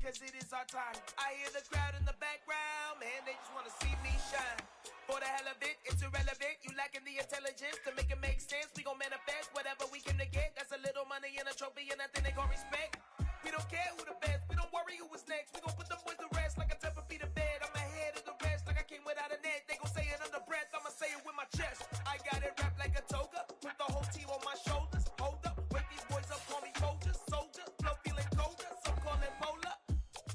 cause it is our time. I hear the crowd in the background, man, they just wanna see me shine. For the hell of it, it's irrelevant. You lacking the intelligence to make it make sense. We gon' manifest whatever we came to get. That's a little money and a trophy and nothing they call respect. We don't care who the best, we don't worry who was next. We gon' put them boys to rest like a 10 feet of bed. I'm ahead of the rest like I came without a net. They gon' say it under breath, I'ma say it with my chest. I got it wrapped like a toga, put the whole team on my shoulders. Hold up, wake these boys up, call me soldiers, soldier. Flow feeling colder, some call it polar.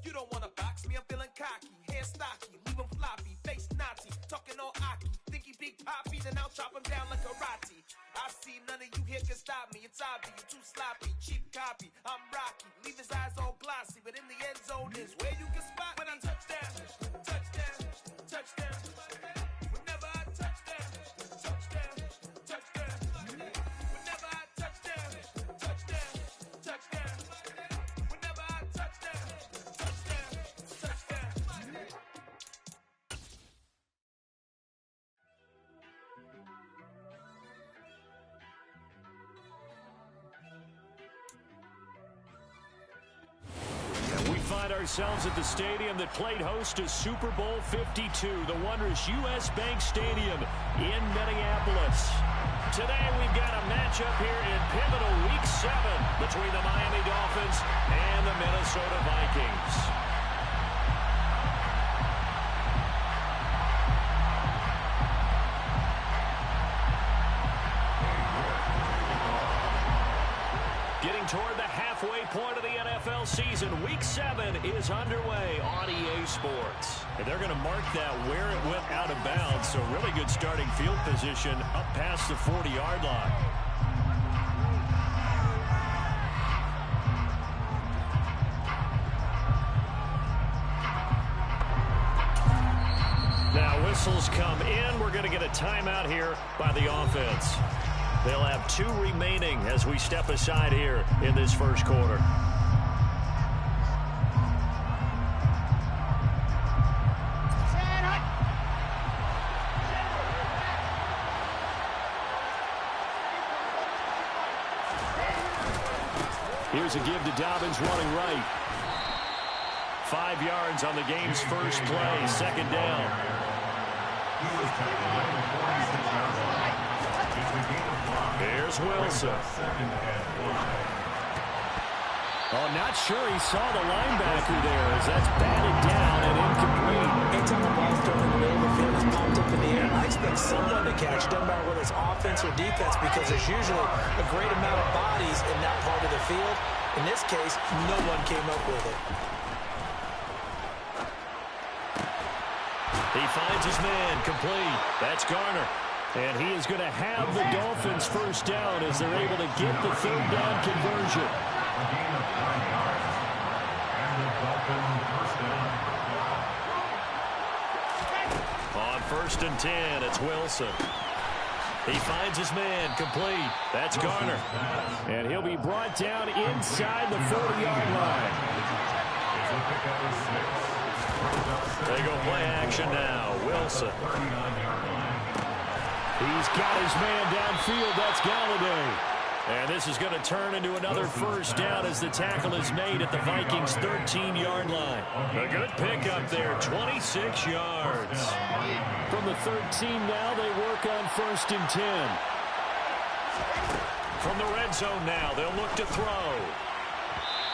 You don't wanna box me, I'm feeling cocky. Hair stocky, leave him floppy, face Nazi. Talking all Aki, think he big poppy, then I'll chop him down like karate. I see none of you here can stop me. It's obvious, you too sloppy, cheap copy. I'm Rocky, leave his eyes all glossy, but in the end zone is where you can spot when I touchdown, touchdown, touchdown. Whenever I touchdown, touchdown, touchdown. Whenever I touchdown, touchdown, touchdown. Whenever I touchdown, touchdown, touchdown. Find ourselves at the stadium that played host to Super Bowl 52, the wondrous U.S. Bank Stadium in Minneapolis. Today we've got a matchup here in pivotal Week 7 between the Miami Dolphins and the Minnesota Vikings. Getting toward the halfway point of the NFL season, Week 7 is underway on EA Sports. And they're going to mark that where it went out of bounds, so really good starting field position up past the 40-yard line. Now whistles come in. We're going to get a timeout here by the offense. They'll have 2 remaining as we step aside here in this first quarter. Here's a give to Dobbins running right. 5 yards on the game's first play, second down. Here's Wilson. Oh, not sure he saw the linebacker there as that's batted down and incomplete. Anytime the ball's thrown in the middle of the field, it's pumped up in the air. I expect someone to catch. Doesn't matter whether it's offense or defense because there's usually a great amount of bodies in that part of the field. In this case, no one came up with it. He finds his man complete. That's Garner. And he is going to have the Dolphins first down as they're able to get the third down conversion. On 1st and 10, it's Wilson. He finds his man complete. That's Garner. And he'll be brought down inside the 40-yard line. They go play action now. Wilson. He's got his man downfield. That's Galladay. And this is going to turn into another first down as the tackle is made at the Vikings' 13-yard line. A good pickup there, 26 yards. From the 13 now, they work on 1st and 10. From the red zone now, they'll look to throw.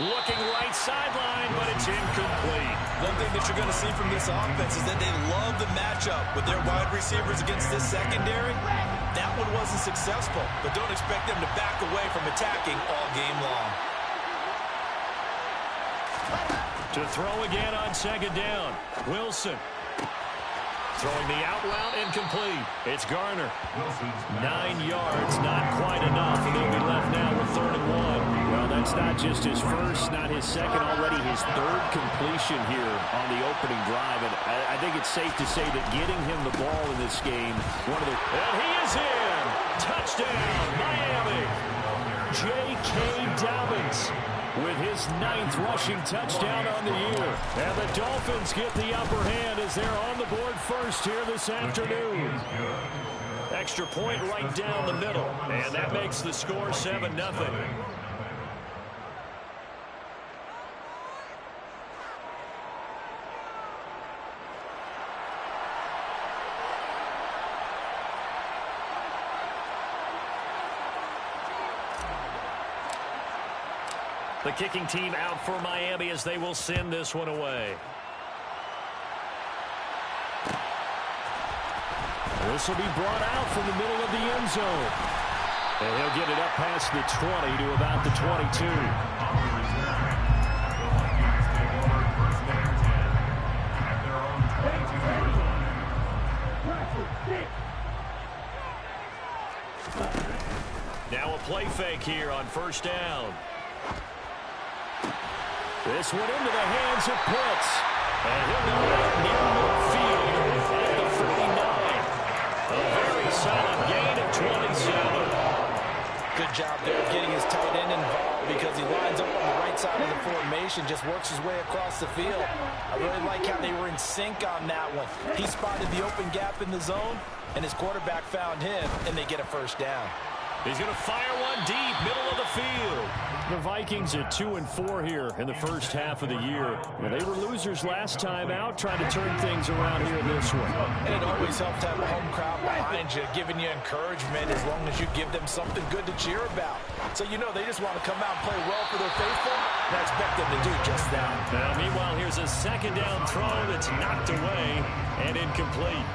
Looking right sideline, but it's incomplete. One thing that you're going to see from this offense is that they love the matchup with their wide receivers against this secondary. That one wasn't successful, but don't expect them to back away from attacking all game long. To throw again on 2nd down. Wilson. Throwing the out route incomplete. It's Garner. 9 yards, not quite enough. And they'll be left now with 3rd and 1. Well, that's not just his first, not his second, already his 3rd completion here on the opening drive. And I think it's safe to say that getting him the ball in this game, and he is in! Touchdown, Miami! J.K. Dobbins with his 9th rushing touchdown on the year. And the Dolphins get the upper hand as they're on the board first here this afternoon. Extra point right down the middle, and that makes the score 7-0. The kicking team out for Miami as they will send this one away. This will be brought out from the middle of the end zone. And he'll get it up past the 20 to about the 22. Now a play fake here on first down. This one into the hands of Pitts. And he'll go right near midfield at the 49. A very solid gain of 27. Good job there of getting his tight end involved because he lines up on the right side of the formation, just works his way across the field. I really like how they were in sync on that one. He spotted the open gap in the zone, and his quarterback found him, and they get a first down. He's going to fire one deep, middle of the field. The Vikings at 2-4 here in the first half of the year. Well, they were losers last time out, trying to turn things around here in this one. And it always helps to have a home crowd behind you, giving you encouragement as long as you give them something good to cheer about. So you know they just want to come out and play well for their faithful, and I expect them to do just that. Now, meanwhile, here's a second down throw that's knocked away and incomplete.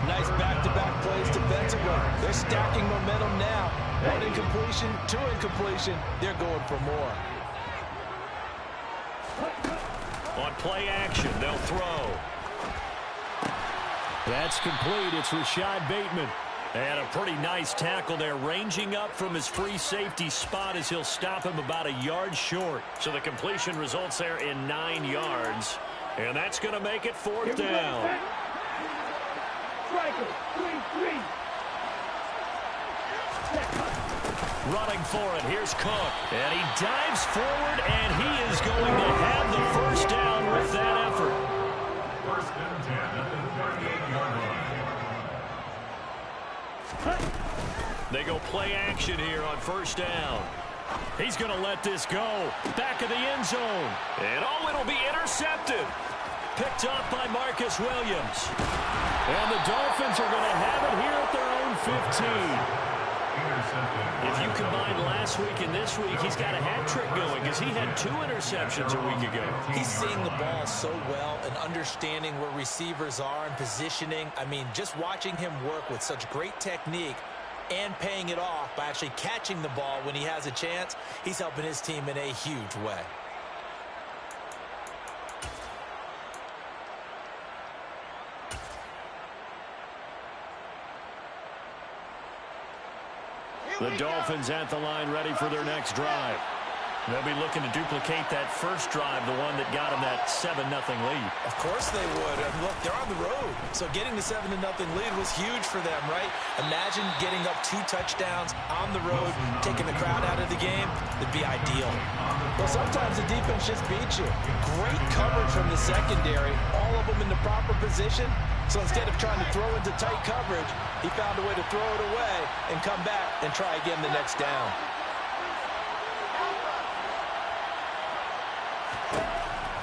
Nice back-to-back plays defensively. They're stacking momentum now. One incompletion, two incompletion. They're going for more. On play action, they'll throw. That's complete. It's Rashad Bateman. And a pretty nice tackle there, ranging up from his free safety spot as he'll stop him about a yard short. So the completion results there in 9 yards. And that's going to make it fourth down. Running for it, here's Cook. And he dives forward, and he is going to have the first down with that effort. First and 10 at the 38-yard line. They go play action here on first down. He's going to let this go. Back of the end zone. And oh, it'll be intercepted. Picked up by Marcus Williams. And the Dolphins are going to have it here at their own 15. If you combine last week and this week, he's got a hat trick going because he had 2 interceptions a week ago. He's seeing the ball so well and understanding where receivers are and positioning. I mean, just watching him work with such great technique and paying it off by actually catching the ball when he has a chance, he's helping his team in a huge way. The Dolphins at the line, ready for their next drive. They'll be looking to duplicate that first drive, the one that got them that 7-0 lead. Of course they would. And look, they're on the road. So getting the 7-0 lead was huge for them, right? Imagine getting up 2 touchdowns on the road, taking the crowd out of the game. It'd be ideal. Well, sometimes the defense just beats you. Great coverage from the secondary, all of them in the proper position. So instead of trying to throw into tight coverage, he found a way to throw it away and come back and try again the next down.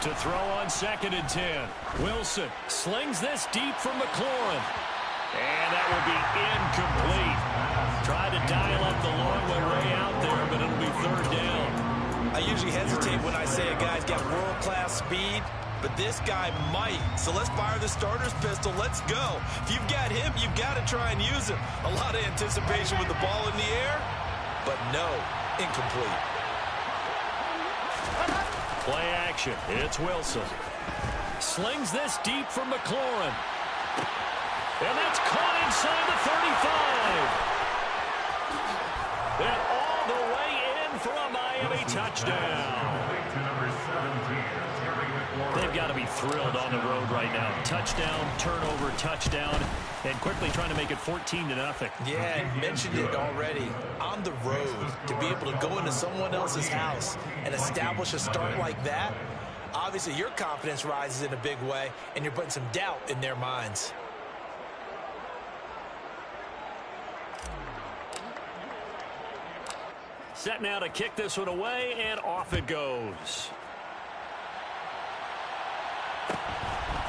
To throw on 2nd and 10. Wilson slings this deep from McLaurin. And that will be incomplete. Tried to dial up the long way out there, but it'll be 3rd down. I usually hesitate when I say a guy's got world-class speed, but this guy might. So let's fire the starter's pistol. Let's go. If you've got him, you've got to try and use him. A lot of anticipation with the ball in the air, but no, incomplete. Play action. It's Wilson. Slings this deep from McLaurin. And that's caught inside the 35. And all the way in for a Miami touchdown. They've got to be thrilled on the road right now. Touchdown, turnover, touchdown, and quickly trying to make it 14-0. Yeah, I mentioned it already. On the road, to be able to go into someone else's house and establish a start like that, obviously your confidence rises in a big way, and you're putting some doubt in their minds. Set now to kick this one away, and off it goes.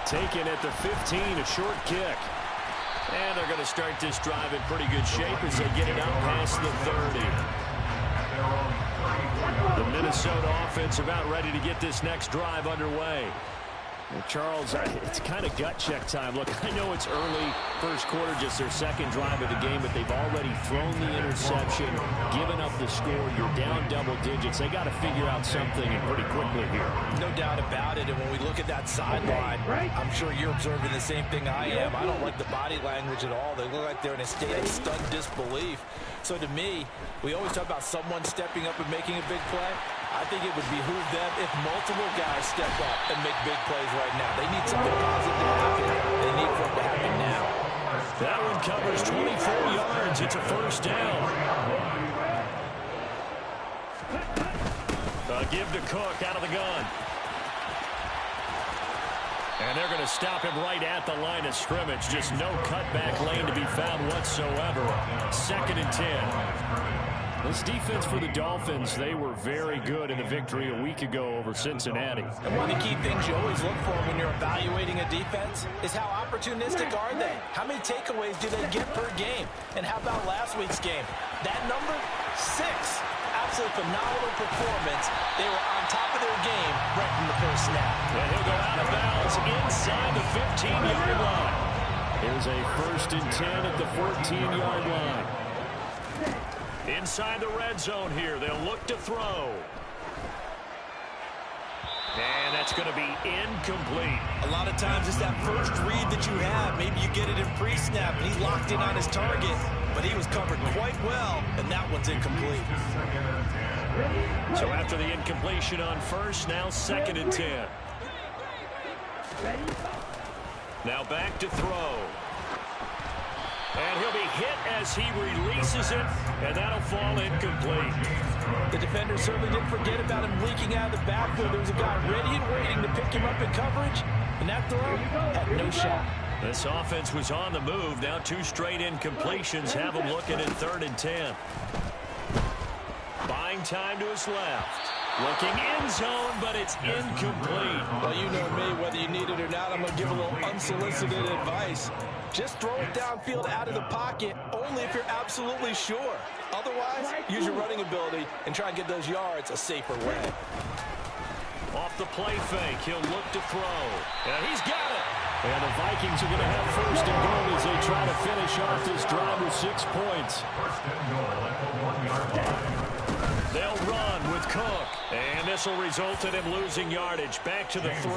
Taken at the 15, a short kick. And they're going to start this drive in pretty good shape as they get it out past the 30. The Minnesota offense about ready to get this next drive underway. Well, Charles, it's kind of gut check time. Look, I know it's early, first quarter, just their second drive of the game, but they've already thrown the interception, given up the score. You're down double digits. They got to figure out something and pretty quickly here. No doubt about it. And when we look at that sideline, I'm sure you're observing the same thing I am. I don't like the body language at all. They look like they're in a state of stunned disbelief. So to me, we always talk about someone stepping up and making a big play. I think it would behoove them if multiple guys step up and make big plays right now. They need something positive to happen. They need for it to happen now. That one covers 24 yards. It's a first down. A give to Cook out of the gun. And they're going to stop him right at the line of scrimmage. Just no cutback lane to be found whatsoever. 2nd and 10. This defense for the Dolphins, they were very good in the victory a week ago over Cincinnati. And one of the key things you always look for when you're evaluating a defense is how opportunistic are they? How many takeaways do they get per game? And how about last week's game? That number, 6. Absolutely phenomenal performance. They were on top of their game right from the first snap. And he'll go out of bounds inside the 15-yard line. Here's a 1st and 10 at the 14-yard line. Inside the red zone here, they'll look to throw. And that's going to be incomplete. A lot of times it's that first read that you have. Maybe you get it in pre-snap, and he locked in on his target, but he was covered quite well, and that one's incomplete. So after the incompletion on first, now 2nd and 10. Now back to throw. And he'll be hit as he releases it, and that'll fall incomplete. The defender certainly didn't forget about him leaking out of the backfield. There was a guy ready and waiting to pick him up in coverage, and that throw had no shot. This offense was on the move. Now 2 straight incompletions have him looking at 3rd and 10. Buying time to his left. Looking end zone, but it's incomplete. Well, you know me, whether you need it or not, I'm going to give a little unsolicited advice. Just throw it downfield out of the pocket, only if you're absolutely sure. Otherwise, use your running ability and try and get those yards a safer way. Off the play fake, he'll look to throw. And he's got it. And the Vikings are going to have 1st and goal as they try to finish off this drive with 6 points. 1st and goal at the 1-yard line. They'll run with Cook. And this will result in him losing yardage. Back to the 3.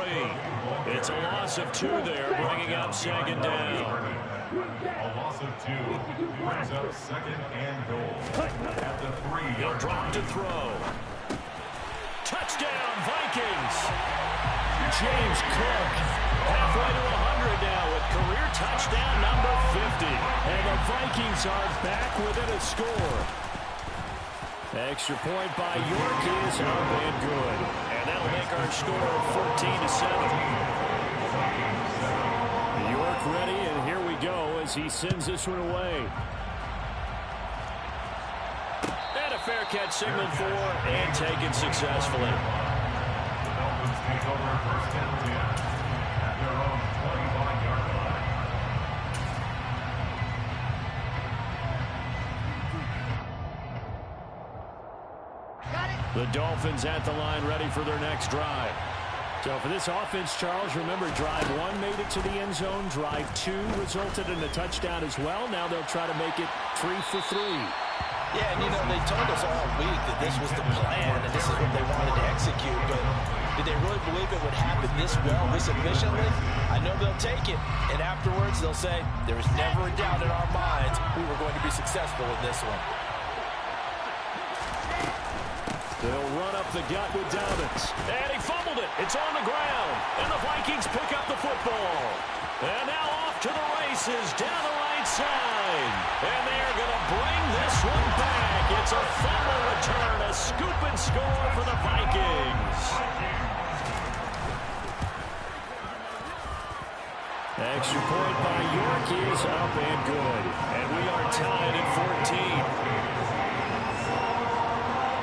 It's a loss of 2 there, bringing up 2nd down. A loss of 2 brings up 2nd and goal at the 3. He'll drop to throw. Touchdown, Vikings. James Cook halfway to 100 now with career touchdown number 50. And the Vikings are back within a score. Extra point by York is up and good. And that'll make our score 14-7. York ready, and here we go as he sends this one away. And a fair catch signaled for and taken successfully. The Dolphins take over 1st and 10 at their own 25-yard line. The Dolphins at the line ready for their next drive. So for this offense, Charles, remember drive 1 made it to the end zone. Drive 2 resulted in a touchdown as well. Now they'll try to make it 3 for 3. Yeah, and you know, they told us all week that this was the plan and this is what they wanted to execute, but did they really believe it would happen this well, this efficiently? I know they'll take it, and afterwards they'll say, there was never a doubt in our minds we were going to be successful in this one. They'll run up the gut with Dobbins. And he fumbled it. It's on the ground. And the Vikings pick up the football. And now off to the races down the right side. And they're going to bring this one back. It's a fumble return, a scoop and score for the Vikings. Extra point by York is up and good. And we are tied at 14.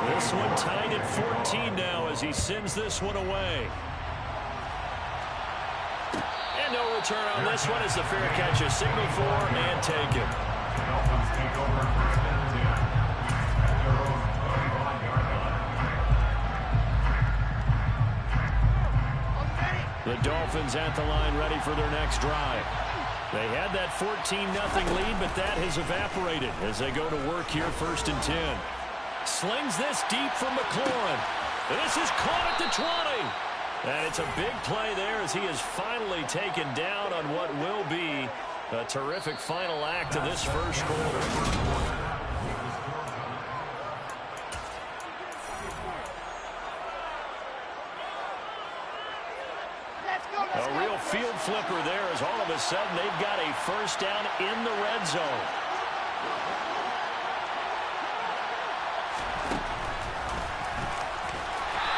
This one tied at 14 now as he sends this one away. And no return on this one as the fair catch is signaled for and taken. The Dolphins take over 1st and 10 at their own 25-yard line. The Dolphins at the line ready for their next drive. They had that 14-0 lead, but that has evaporated as they go to work here 1st and 10. Slings this deep from McLaurin. This is caught at the 20. And it's a big play there as he is finally taken down on what will be a terrific final act of this first quarter. A real field flipper there as all of a sudden they've got a first down in the red zone.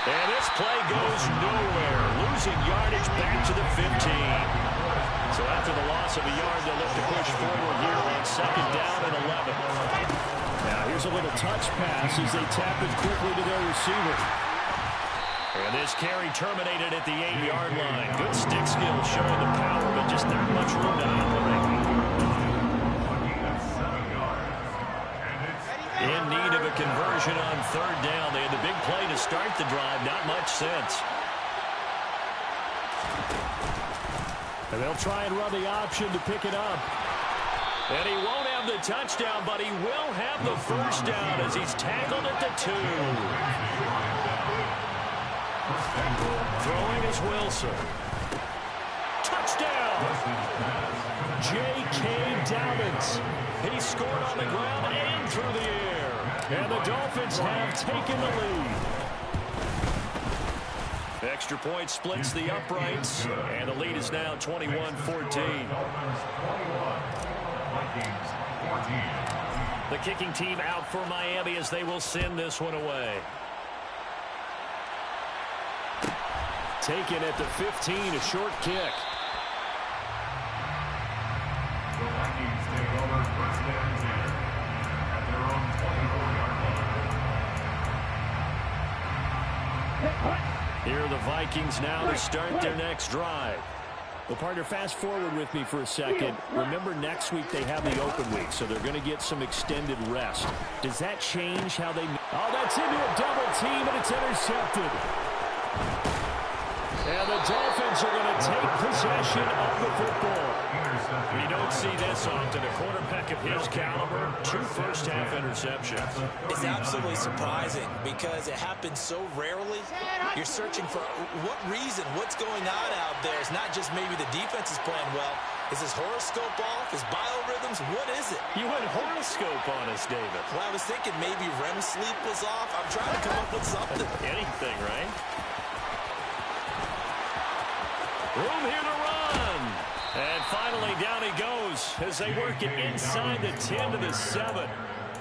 And this play goes nowhere. Losing yardage back to the 15. So after the loss of a yard, they'll look to push forward here on 2nd down and 11. Now here's a little touch pass as they tap it quickly to their receiver. And this carry terminated at the 8-yard line. Good stick skills showing the power, but just not much room to operate. In need of a conversion on 3rd down. They had the big play to start the drive. Not much sense. And they'll try and run the option to pick it up. And he won't have the touchdown, but he will have the first down as he's tackled at the 2. Throwing is Wilson. Touchdown! J.K. Dobbins. He scored on the ground and through the air. And the Dolphins have taken the lead. Extra point splits the uprights. And the lead is now 21-14. The kicking team out for Miami as they will send this one away. Taken at the 15, a short kick. The Vikings take over 1st and 10 at their own 24-yard line. Here are the Vikings now to start their next drive. Well, partner, fast forward with me for a second. Remember, next week they have the open week, so they're going to get some extended rest. Does that change how they... Oh, that's into a double team, and it's intercepted. And the Dolphins are going to take possession of the football. We don't see this often. A quarterback of his caliber, 2 first-half interceptions. It's absolutely surprising because it happens so rarely. You're searching for what reason, what's going on out there. It's not just maybe the defense is playing well. Is his horoscope off? His biorhythms? What is it? You went horoscope on us, David. Well, I was thinking maybe REM sleep was off. I'm trying to come up with something. Anything, right? Room here to run. And finally down he goes as they work it inside the 10 to the 7.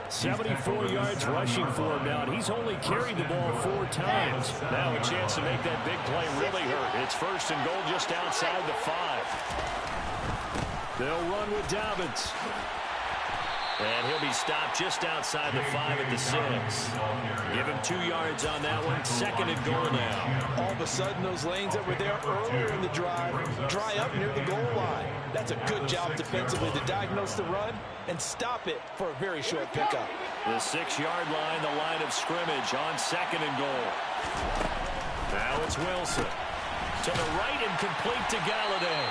74 yards rushing for him now. And he's only carried the ball 4 times. Now a chance to make that big play really hurt. It's 1st and goal just outside the 5. They'll run with Dobbins. And he'll be stopped just outside the 5 at the 6. Give him 2 yards on that one. 2nd and goal now. All of a sudden, those lanes that were there earlier in the drive dry up near the goal line. That's a good job defensively to diagnose the run and stop it for a very short pickup. The 6-yard line, the line of scrimmage on 2nd and goal. Now it's Wilson. To the right and complete to Galladay.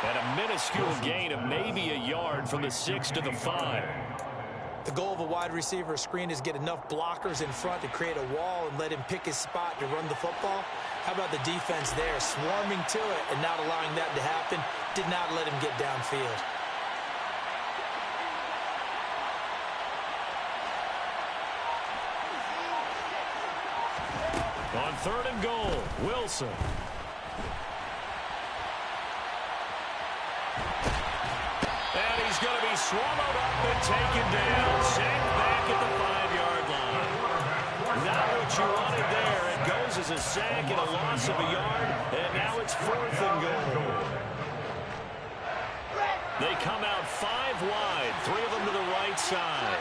And a minuscule gain of maybe a yard from the 6 to the 5. The goal of a wide receiver screen is get enough blockers in front to create a wall and let him pick his spot to run the football. How about the defense there, swarming to it and not allowing that to happen? Did not let him get downfield. On 3rd and goal, Wilson. And he's going to be swallowed up and taken down. Sacked back at the 5-yard line. Not what you wanted there. It goes as a sack and a loss of a yard. And now it's 4th and goal. They come out 5 wide. 3 of them to the right side.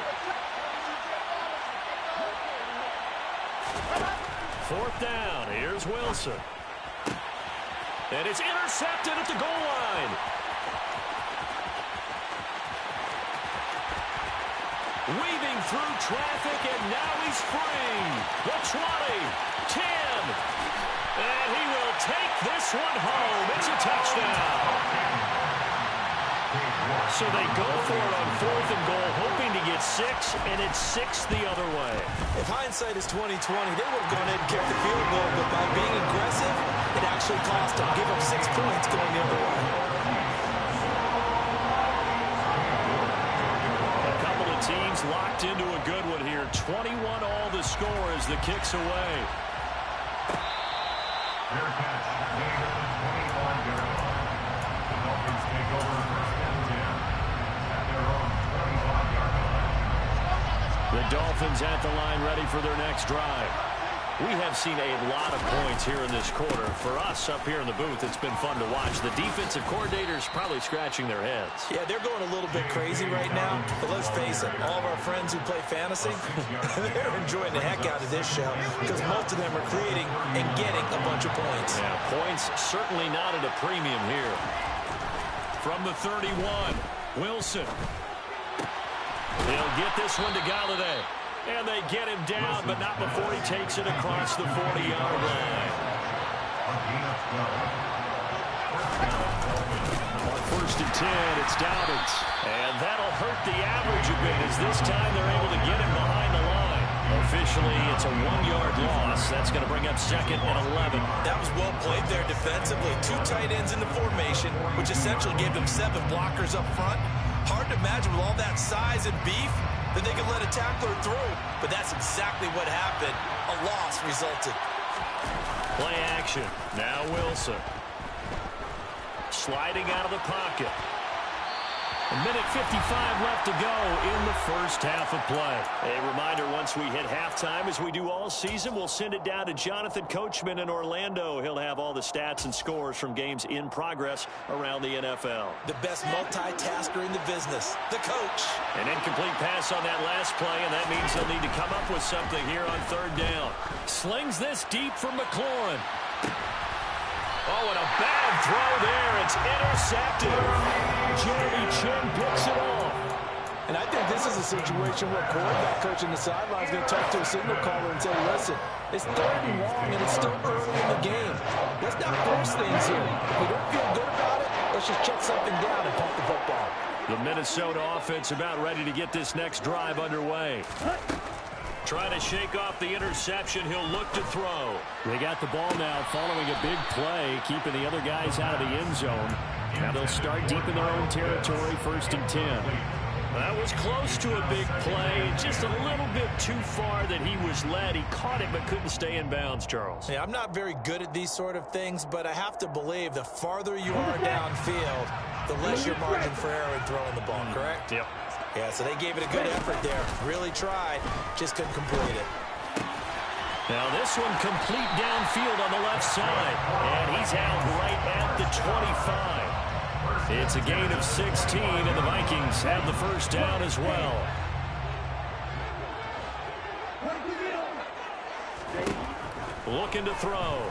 4th down. Here's Wilson. And it's intercepted at the goal line. Weaving through traffic, and now he's free. The 20, 10, and he will take This one home. It's a touchdown. So they go for it on 4th and goal, hoping to get 6, and it's 6 the other way. If hindsight is 20/20, they would have gone ahead and kicked the field goal, but by being aggressive, it actually cost them. Give up 6 points going the other way. A couple of teams locked into a good one here. 21 all the score as the kick's away. Fair catch. Gain of the 21-yard line. The Dolphins take over first and 10 at their own 25-yard line. The Dolphins at the line ready for their next drive. We have seen a lot of points here in this quarter. For us up here in the booth, it's been fun to watch. The defensive coordinators probably scratching their heads. Yeah, they're going a little bit crazy right now, but let's face it, all of our friends who play fantasy, they're enjoying the heck out of this show because most of them are creating and getting a bunch of points. Yeah, points certainly not at a premium here. From the 31, Wilson. He'll get this one to Galladay. And they get him down, but not before he takes it across the 40-yard line. On 1st and 10, it's Dobbins. And that'll hurt the average a bit as this time they're able to get him behind the line. Officially, it's a 1-yard loss. That's going to bring up 2nd and 11. That was well played there defensively. 2 tight ends in the formation, which essentially gave them 7 blockers up front. Hard to imagine with all that size and beef that they could let a tackler through, but that's exactly what happened. A loss resulted. Play action. Now Wilson. Sliding out of the pocket. A minute 55 left to go in the first half of play. A reminder, once we hit halftime, as we do all season, we'll send it down to Jonathan Coachman in Orlando. He'll have all the stats and scores from games in progress around the NFL. The best multitasker in the business, the coach. An incomplete pass on that last play, and that means they'll need to come up with something here on 3rd down. Slings this deep from McLaurin. Oh, and a bad throw there. It's intercepted. Jeremy Chin picks it off. And I think this is a situation where a quarterback coach in the sideline is going to talk to a signal caller and say, listen, it's 3rd and long, and it's still early in the game. Let's not force things here. If we don't feel good about it, let's just check something down and pump the football. The Minnesota offense about ready to get this next drive underway. Trying to shake off the interception. He'll look to throw. They got the ball now following a big play, keeping the other guys out of the end zone. Now they'll start deep in their own territory, 1st and 10. That was close to a big play. Just a little bit too far that he was led. He caught it but couldn't stay in bounds, Charles. Yeah, I'm not very good at these sort of things, but I have to believe the farther you are downfield, the less your margin for error in throwing the ball, correct? Yep. Yeah, so they gave it a good effort there. Really tried, just couldn't complete it. Now this one complete downfield on the left side. And he's out right at the 25. It's a gain of 16, and the Vikings have the first down as well. Looking to throw.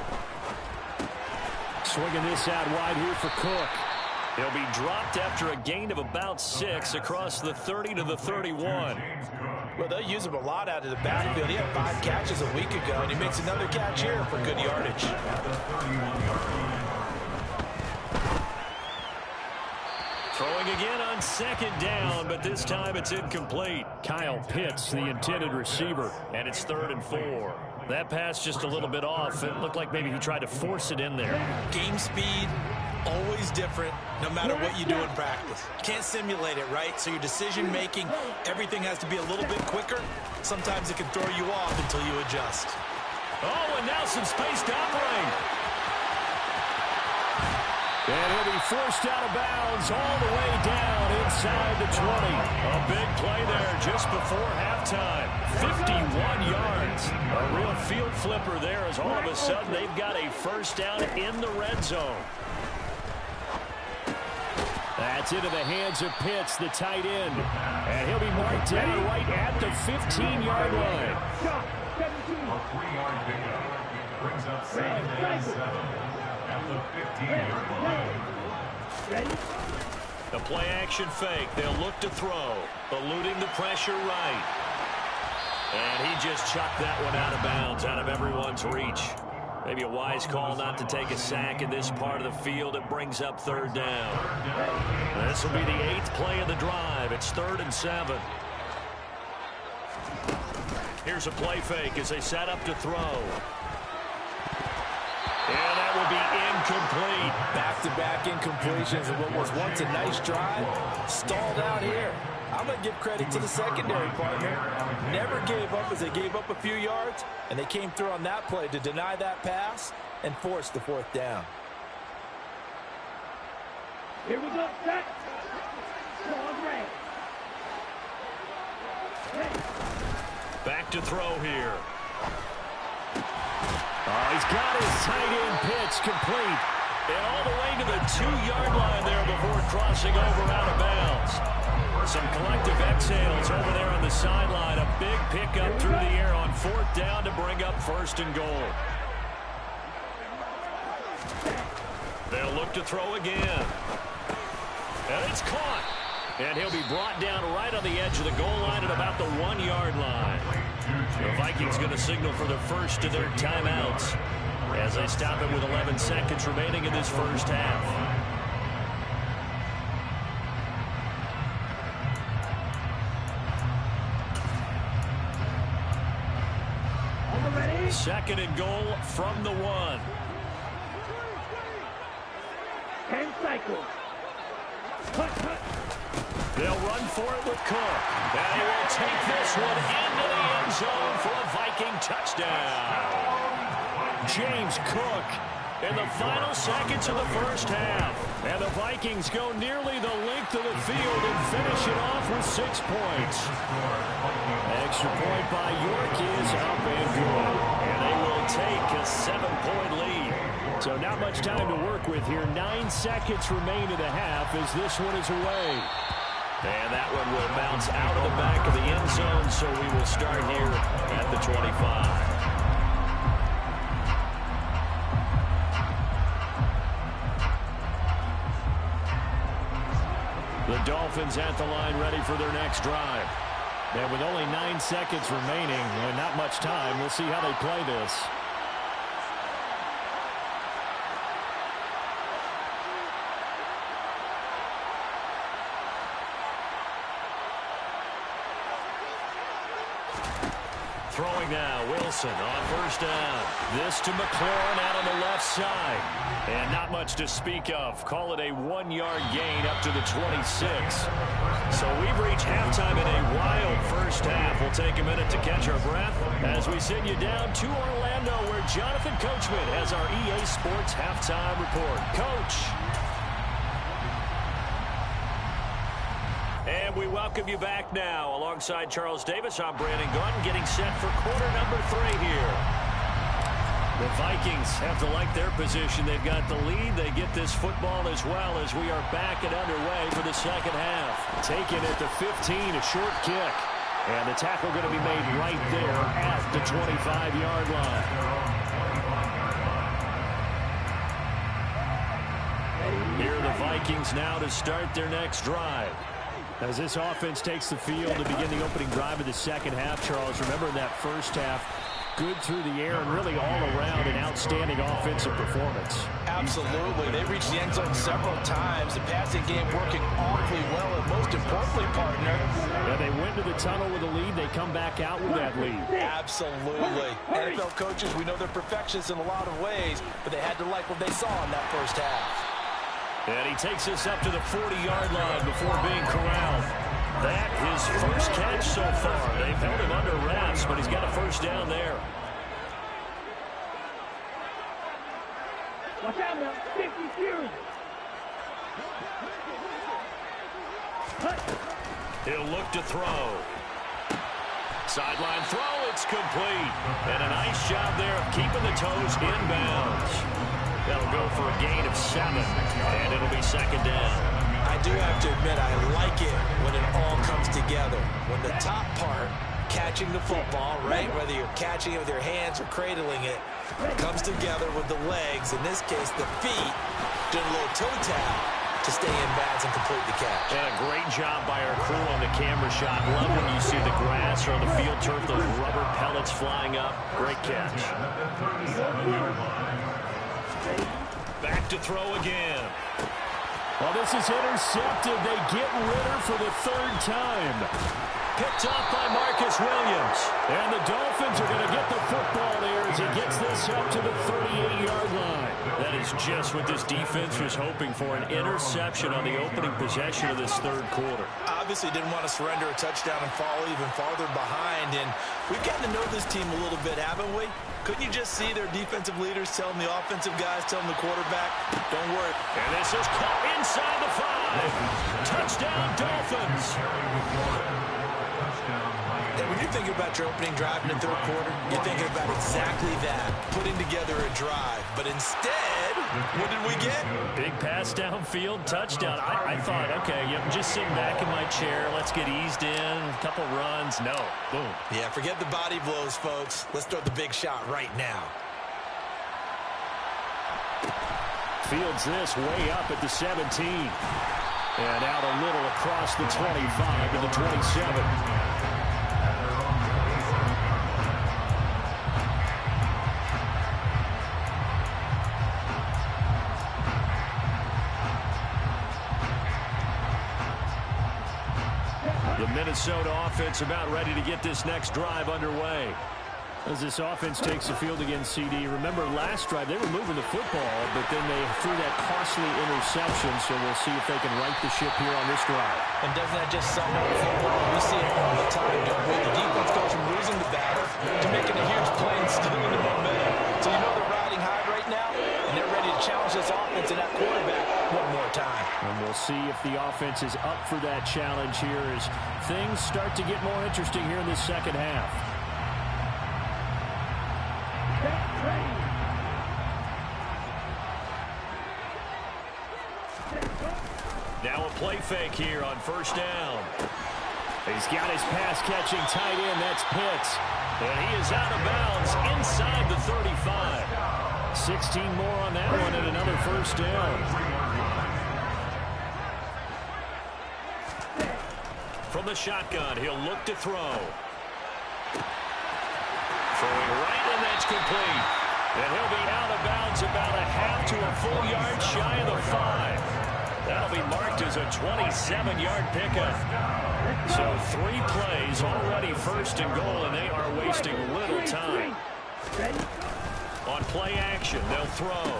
Swinging this out wide here for Cook. He'll be dropped after a gain of about 6 across the 30 to the 31. Well, they'll use him a lot out of the backfield. He had 5 catches a week ago, and he makes another catch here for good yardage. Throwing again on 2nd down, but this time it's incomplete. Kyle Pitts, the intended receiver, and it's 3rd and 4. That pass just a little bit off. It looked like maybe he tried to force it in there. Game speed, always different, no matter what you do in practice. Can't simulate it, right? So your decision-making, everything has to be a little bit quicker. Sometimes it can throw you off until you adjust. Oh, and now some space to operate. And he'll be forced out of bounds all the way down inside the 20. A big play there just before halftime. 51 yards. A real field flipper there as all of a sudden they've got a first down in the red zone. That's into the hands of Pitts, the tight end. And he'll be marked down right at the 15-yard line. A 3-yard pickup brings up 2nd and 7 at the 15-yard line. The play action fake. They'll look to throw. Eluding the pressure right. And he just chucked that one out of bounds, out of everyone's reach. Maybe a wise call not to take a sack in this part of the field. It brings up third down. This will be the 8th play of the drive. It's 3rd and 7. Here's a play fake as they set up to throw. And that will be incomplete. Back-to-back incompletions of what was once a nice drive. Stalled out here. I'm going to give credit to the secondary partner. Never gave up as they gave up a few yards, and they came through on that play to deny that pass and force the 4th down. Here we go, set. Ball ready. Back to throw here. Oh, he's got his tight end pitch complete. And all the way to the 2-yard line there before crossing over out of bounds. Some collective exhales over there on the sideline. A big pickup through the air on 4th down to bring up 1st and goal. They'll look to throw again. And it's caught. And he'll be brought down right on the edge of the goal line at about the 1-yard line. The Vikings going to signal for the first of their timeouts as they stop it with 11 seconds remaining in this first half. Second and goal from the 1. 10 cycles. They'll run for it with Cook. And he will take this one into the end zone for a Viking touchdown. James Cook in the final seconds of the first half. And the Vikings go nearly the length of the field and finish it off with 6 points. Extra point by York is up and good. And they will take a 7-point lead. So not much time to work with here. 9 seconds remain in the half as this one is away. And that one will bounce out of the back of the end zone, so we will start here at the 25. The Dolphins at the line ready for their next drive. And with only 9 seconds remaining and not much time, we'll see how they play this. Throwing now, Wilson on first down. This to McLaurin out on the left side. And not much to speak of. Call it a 1-yard gain up to the 26. So we've reached halftime in a wild first half. We'll take a minute to catch our breath as we send you down to Orlando where Jonathan Coachman has our EA Sports halftime report. Coach. And we welcome you back now. Alongside Charles Davis, I'm Brandon Gunn, getting set for quarter number 3 here. The Vikings have to like their position. They've got the lead. They get this football as well as we are back and underway for the second half. Taken at the 15, a short kick. And the tackle going to be made right there at the 25-yard line. Here are the Vikings now to start their next drive. As this offense takes the field to begin the opening drive of the second half, Charles, remember in that first half, good through the air and really all around an outstanding offensive performance. Absolutely. They reached the end zone several times. The passing game working awfully well, and most importantly, partner. Yeah, they went to the tunnel with a lead. They come back out with that lead. Absolutely. NFL coaches, we know they're perfectionists in a lot of ways, but they had to like what they saw in that first half. And he takes us up to the 40-yard line before being corralled. That his first catch so far. They've held him under wraps, but he's got a first down there. Watch out now, 50 Fury. He'll look to throw. Sideline throw, it's complete. And a nice job there of keeping the toes inbounds. That'll go for a gain of 7, and it'll be second down. I do have to admit, I like it when it all comes together. When the top part, catching the football, right, whether you're catching it with your hands or cradling it, comes together with the legs, in this case the feet, doing a little toe tap, to stay in bounds and complete the catch. And a great job by our crew on the camera shot. Love when you see the grass or on the field turf, those rubber pellets flying up. Great catch. Back to throw again. Well, this is intercepted. They get Ritter for the third time. Picked off by Marcus Williams. And the Dolphins are going to get the football there as he gets this up to the 38-yard line. That is just what this defense was hoping for, an interception on the opening possession of this third quarter. Obviously didn't want to surrender a touchdown and fall even farther behind. And we've gotten to know this team a little bit, haven't we? Couldn't you just see their defensive leaders telling the offensive guys, telling the quarterback, don't worry. And this is caught inside the 5. Touchdown, Dolphins. And when you're thinking about your opening drive in the third quarter, you're thinking about exactly that, putting together a drive. But instead, what did we get? Big pass downfield, touchdown. I thought, okay, I'm just sitting back in my chair. Let's get eased in, a couple runs. No, boom. Yeah, forget the body blows, folks. Let's throw the big shot right now. Fields this way up at the 17. And out a little across the 25 to the 27. The Minnesota offense about ready to get this next drive underway. As this offense takes the field against CD, remember last drive they were moving the football, but then they threw that costly interception, so we'll see if they can right the ship here on this drive. And doesn't that just sum up football? We see it all the time, don't we? The defense goes from losing the battle to making a huge play and stealing the momentum. So you know they're riding high right now, and they're ready to challenge this offense and that quarterback one more time. And we'll see if the offense is up for that challenge here as things start to get more interesting here in this second half. Now a play fake here on first down. He's got his pass-catching tight end. That's Pitts. And he is out of bounds inside the 35. 16 more on that one and another first down. From the shotgun, he'll look to throw. Throwing right, and that's complete. And he'll be out of bounds about a half to a full yard shy of the 5. That'll be marked as a 27-yard pickup. So 3 plays already first and goal, and they are wasting little time. On play action, they'll throw.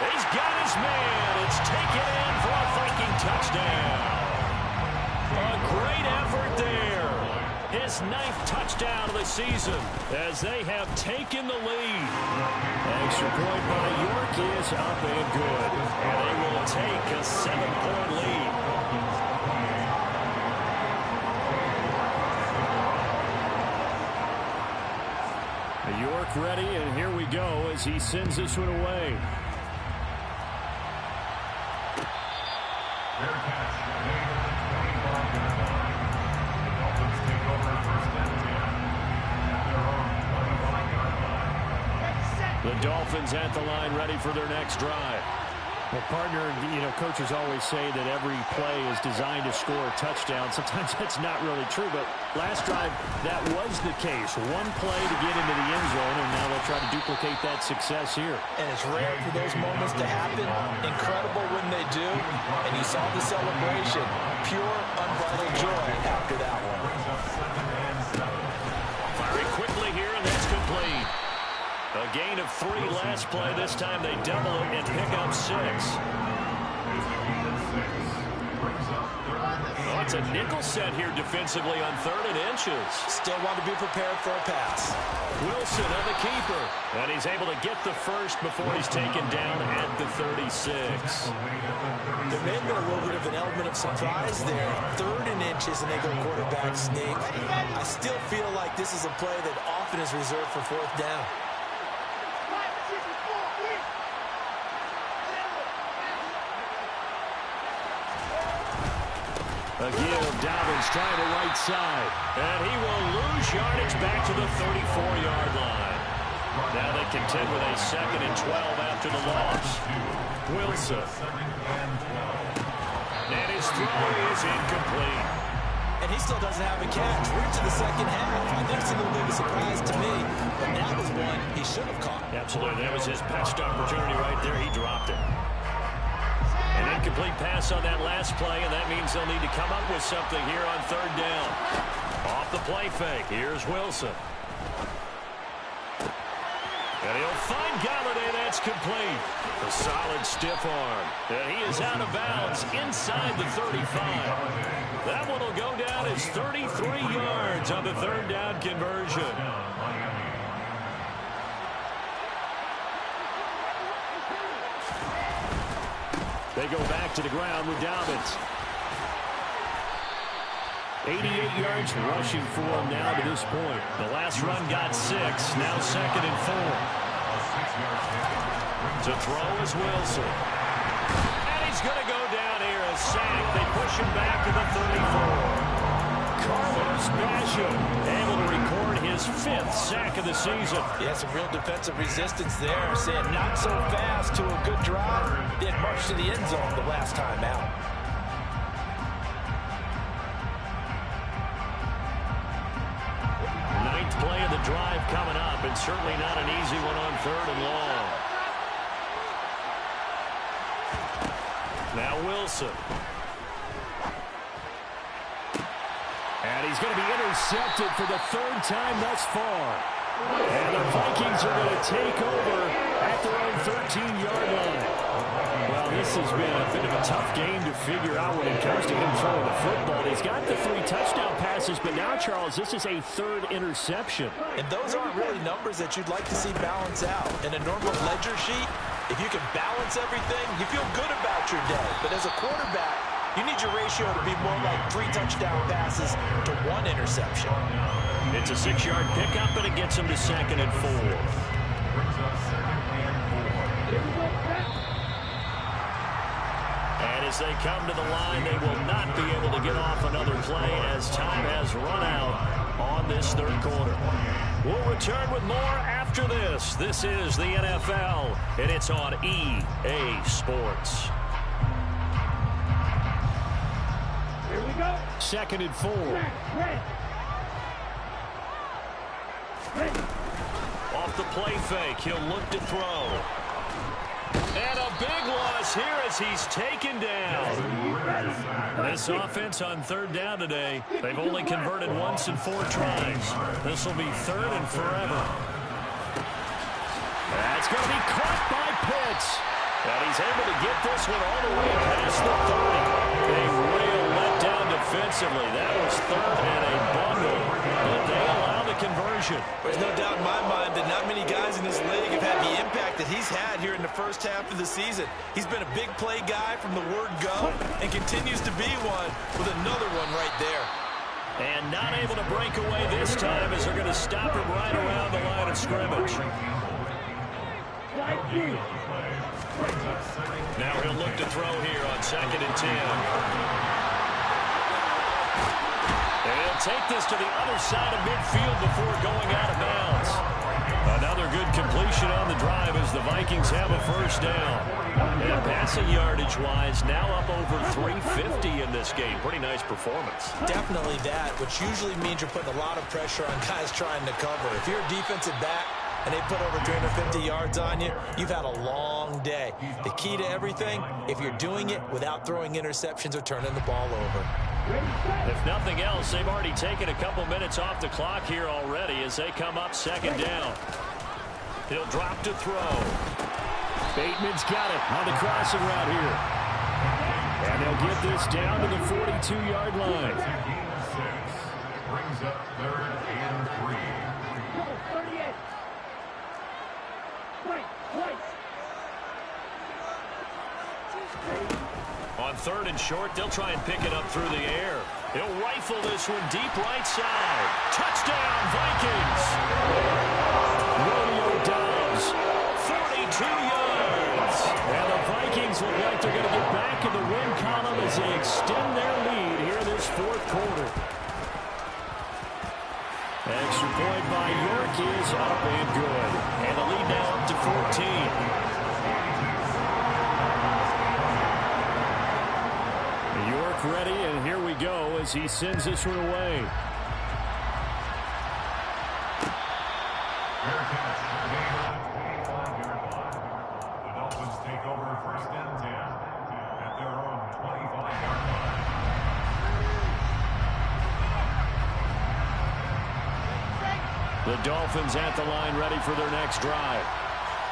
He's got his man. It's taken in for a Viking touchdown. A great effort there. His 9th touchdown of the season as they have taken the lead. Extra point by York is up and good. And they will take a 7-point lead. York ready, and here we go as he sends this one away. Fair catch. Made at the 25-yard line. The Dolphins take over first and 10 at their own 25-yard line. The Dolphins at the line ready for their next drive. Well, partner, coaches always say that every play is designed to score a touchdown. Sometimes that's not really true, but last drive, that was the case. One play to get into the end zone, and now they'll try to duplicate that success here. And it's rare for those moments to happen. Incredible when they do. And you saw the celebration. Pure, unbridled joy after that one. Firing quickly here, and that's complete. A gain of 3 last play. This time they double it and pick up 6. Oh, it's a nickel set here defensively on 3rd and inches. Still want to be prepared for a pass. Wilson on the keeper. And he's able to get the first before he's taken down at the 36. There may have been a little bit of an element of surprise there. 3rd and inches, and they go quarterback sneak. I still feel like this is a play that often is reserved for 4th down. A give, Dobbins trying the right side. And he will lose yardage back to the 34-yard line. Now they contend with a 2nd and 12 after the loss. Wilson. And his throw is incomplete. And he still doesn't have a catch. We're into the second half. I think it's a little bit of a surprise to me, but that was one he should have caught. Absolutely. That was his best opportunity right there. He dropped it. An incomplete pass on that last play, and that means they'll need to come up with something here on third down. Off the play fake. Here's Wilson. And he'll find Galladay. That's complete. A solid stiff arm. And he is out of bounds inside the 35. That one will go down as 33 yards on the third down conversion. They go back to the ground with Dobbins. 88 yards rushing for him now to this point. The last run got 6. Now 2nd and 4. To throw is Wilson. And he's going to go down here. A sack. They push him back to the 34. Carlos Basham able to record his 5th sack of the season. Yeah, some real defensive resistance there. Saying not so fast to a good drive. Didn't march to the end zone the last time out. Ninth play of the drive coming up, and certainly not an easy one on 3rd and long. Now Wilson. And he's going to be intercepted for the 3rd time thus far. And the Vikings are going to take over at their own 13-yard line. Well, this has been a bit of a tough game to figure out when it comes to him throwing the football. He's got the 3 touchdown passes, but now, Charles, this is a 3rd interception. And those aren't really numbers that you'd like to see balance out. In a normal ledger sheet, if you can balance everything, you feel good about your day. But as a quarterback, you need your ratio to be more like 3 touchdown passes to 1 interception. It's a 6-yard pickup, and it gets him to 2nd and 4. And as they come to the line, they will not be able to get off another play as time has run out on this 3rd quarter. We'll return with more after this. This is the NFL, and it's on EA Sports. Here we go. 2nd and 4. Off the play fake, he'll look to throw. And a big loss here as he's taken down. This offense on 3rd down today, they've only converted once in 4 tries. This will be 3rd and forever. That's going to be caught by Pitts. And he's able to get this one all the way past the 30. A real letdown defensively. That was 3rd and a bundle. But they allow the conversion. There's no doubt in my mind that not many guys in this league have had the impact that he's had here in the first half of the season. He's been a big play guy from the word go and continues to be one with another one right there. And not able to break away this time as they're going to stop him right around the line of scrimmage. Now he'll look to throw here on 2nd and 10. And he'll take this to the other side of midfield before going out of bounds. Another good completion on the drive as the Vikings have a 1st down. And passing yardage-wise, now up over 350 in this game. Pretty nice performance. Definitely that, which usually means you're putting a lot of pressure on guys trying to cover. If you're a defensive back and they put over 350 yards on you, you've had a long day. The key to everything, if you're doing it without throwing interceptions or turning the ball over. If nothing else, they've already taken a couple minutes off the clock here already as they come up 2nd down. He'll drop to throw. Bateman's got it on the crossing route here. And they'll get this down to the 42-yard line. Brings up 3rd and 3. On 3rd and short, they'll try and pick it up through the air. He'll rifle this one deep right side. Touchdown, Vikings! Romeo Dobbs, 42 yards. and the Vikings look like they're going to get back in the win column as they extend their lead here in this 4th quarter. Extra point by York is up and good. And the lead now up to 14. kick ready, and here we go as he sends this one away. Fair catch. Gain on the 25-yard line. The Dolphins take over first and 10 at their own 25-yard line. The Dolphins at the line ready for their next drive.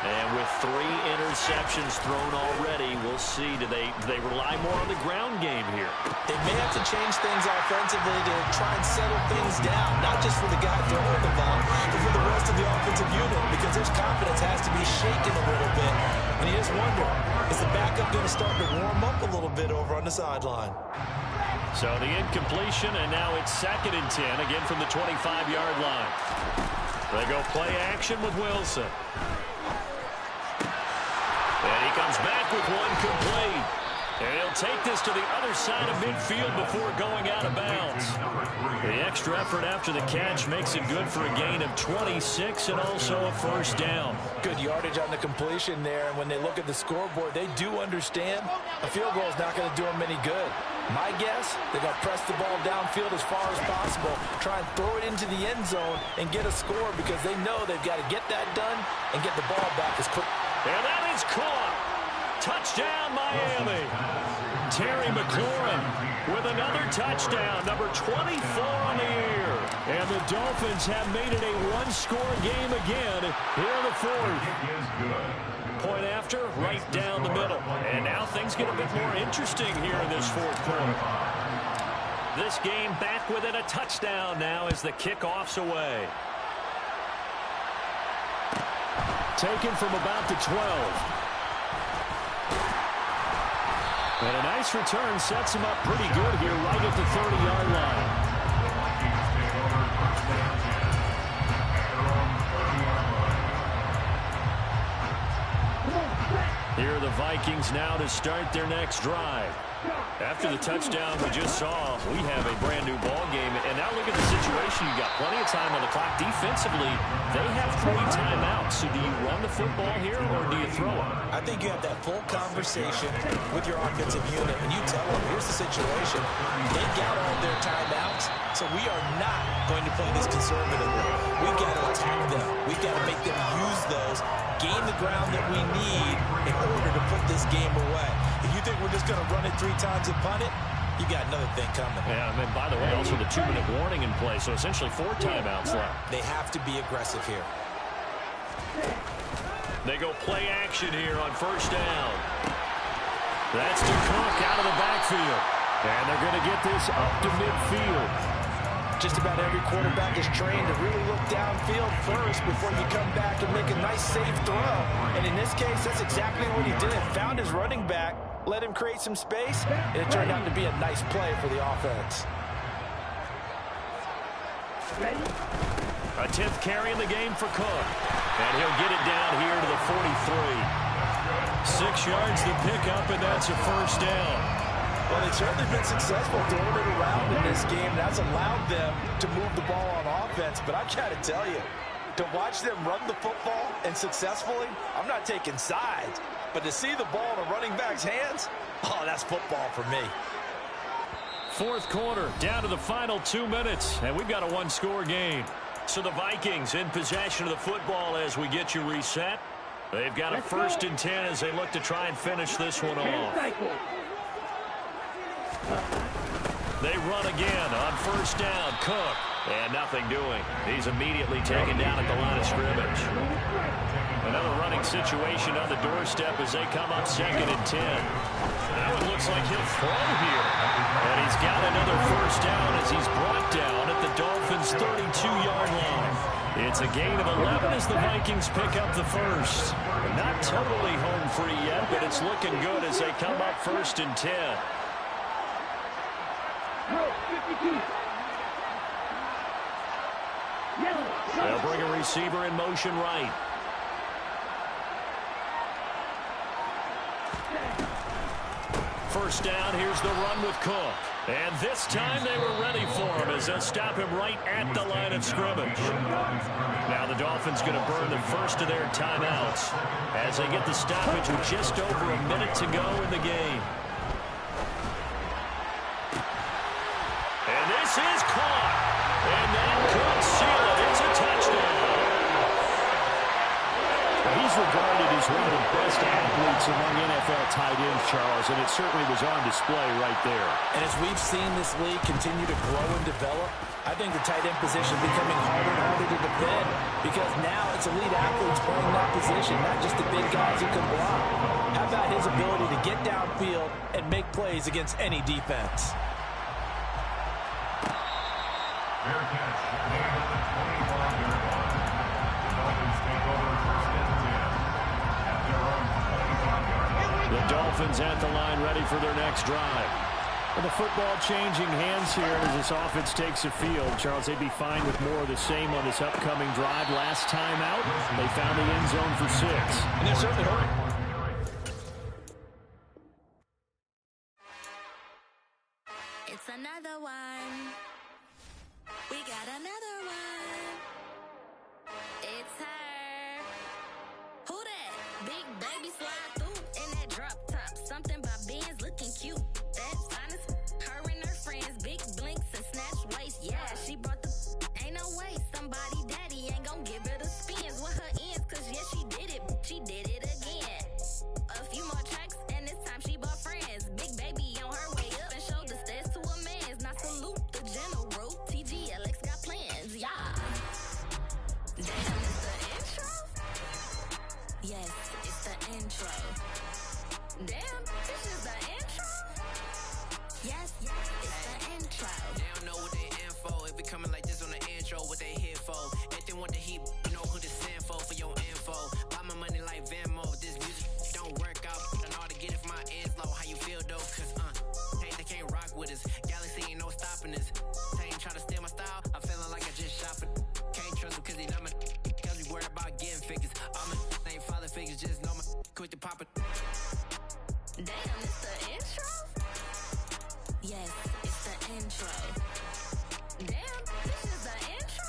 And with 3 interceptions thrown already, we'll see. Do they rely more on the ground game here? They may have to change things offensively to try and settle things down, not just for the guy throwing the ball, but for the rest of the offensive unit, because his confidence has to be shaken a little bit. And you just wonder, is the backup going to start to warm up a little bit over on the sideline? So the incompletion, and now it's 2nd and 10, again from the 25-yard line. They go play action with Wilson. And he comes back with one complete. And he'll take this to the other side of midfield before going out of bounds. The extra effort after the catch makes it good for a gain of 26 and also a first down. Good yardage on the completion there, and when they look at the scoreboard, they do understand a field goal is not going to do them any good. My guess, they're going to press the ball downfield as far as possible, try and throw it into the end zone and get a score, because they know they've got to get that done and get the ball back as quick. And that is caught. Touchdown, Miami. Terry McLaurin with another touchdown, number 24 on the year. And the Dolphins have made it a one-score game again here in the 4th. Point after, right down the middle. And now things get a bit more interesting here in this 4th quarter. This game back within a touchdown now as the kickoff's away. Taken from about the 12. And a nice return sets him up pretty good here right at the 30-yard line. Here are the Vikings now to start their next drive. After the touchdown we just saw, we have a brand-new ball game. And now look at the situation. You've got plenty of time on the clock. Defensively, they have 3 timeouts. So do you run the football here or do you throw it? I think you have that full conversation with your offensive unit, and you tell them, here's the situation. They've got all their timeouts, so we are not going to play this conservatively. We've got to attack them. We've got to make them use those, gain the ground that we need in order to put this game away. If you think we're just going to run it 3 times and punt it, you got another thing coming. Yeah, and by the way, also the 2-minute warning in play, so essentially 4 timeouts left. They have to be aggressive here. They go play action here on first down. That's to Cook out of the backfield. And they're going to get this up to midfield. Just about every quarterback is trained to really look downfield first before you come back and make a nice, safe throw. And in this case, that's exactly what he did. Found his running back, let him create some space, and it turned out to be a nice play for the offense. A 10th carry in the game for Cook. And he'll get it down here to the 43. 6 yards to pick up, and that's a first down. Well, they've certainly been successful throwing it around in this game. That's allowed them to move the ball on offense. But I've got to tell you, to watch them run the football and successfully, I'm not taking sides. But to see the ball in a running back's hands, oh, that's football for me. 4th quarter, down to the final 2 minutes, and we've got a one-score game. So the Vikings in possession of the football as we get you reset. They've got a 1st and 10 as they look to try and finish this one off. They run again on first down. Cook, and nothing doing. He's immediately taken down at the line of scrimmage. Another running situation on the doorstep as they come up 2nd and 10. Now it looks like he'll throw here. And he's got another first down as he's brought down at the Dolphins' 32-yard line. It's a gain of 11 as the Vikings pick up the first. Not totally home free yet, but it's looking good as they come up 1st and 10. They'll bring a receiver in motion right. First down, here's the run with Cook. And this time they were ready for him as they'll stop him right at the line of scrimmage. Now the Dolphins going to burn the first of their timeouts as they get the stoppage with just over a minute to go in the game. is caught. And that could seal it. It's a touchdown. Well, he's regarded as one of the best athletes among NFL tight ends, Charles, and it certainly was on display right there. And as we've seen this league continue to grow and develop, I think the tight end position is becoming harder and harder to defend because now it's elite athletes playing that position, not just the big guys who can block. How about his ability to get downfield and make plays against any defense? Fair catch, made on the 25-yard line. The Dolphins take over first and 10 at their own 25-yard line. The Dolphins at the line ready for their next drive. Well, the football changing hands here as this offense takes the field. Charles, they'd be fine with more of the same on this upcoming drive. Last time out, they found the end zone for 6. And they're certainly hurting. It's another one. We got another one. It's her. Who that? Big baby slide through in that drop top. Something by Benz looking cute. That's honest. Her and her friends, big blinks and snatch waist. Yeah, she brought the. Ain't no way somebody daddy ain't gon' give her the spins with her ends. Cause yeah, she did it. She did it again. A few more tracks and this time she bought friends. Big baby on her way up and showed the stairs to a man's. Now salute the general. TGLX got plans, yeah. Damn, it's the intro? Yes, it's the intro. Damn, this is the intro? Yes, it's the intro. They don't know what they in for. If it coming like this on the intro, what they here for? If they want the heat, you know who to send for your info. Buy my money like Venmo. This music don't work out. I know how to get it from my ends low. How you feel though? Cause they can't rock with us. Galaxy ain't no stopping us. They ain't try to steal my style. I'm feeling like I just shop it. Can't trust them cause they know my cause we worried about getting figures. All my ain't father figures, just know my quick to pop it. Damn, it's the intro? Yes, it's the intro. Damn, this is the intro?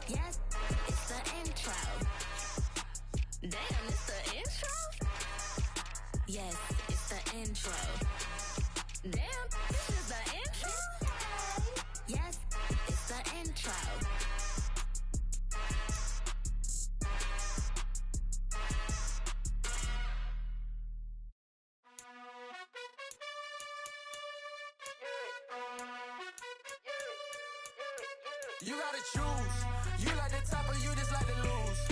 Yes, it's the intro. Damn, it's the intro? Yes, it's the intro. Damn, this is the intro? Yes, it's the intro. You gotta choose. You like the top or you just like to lose.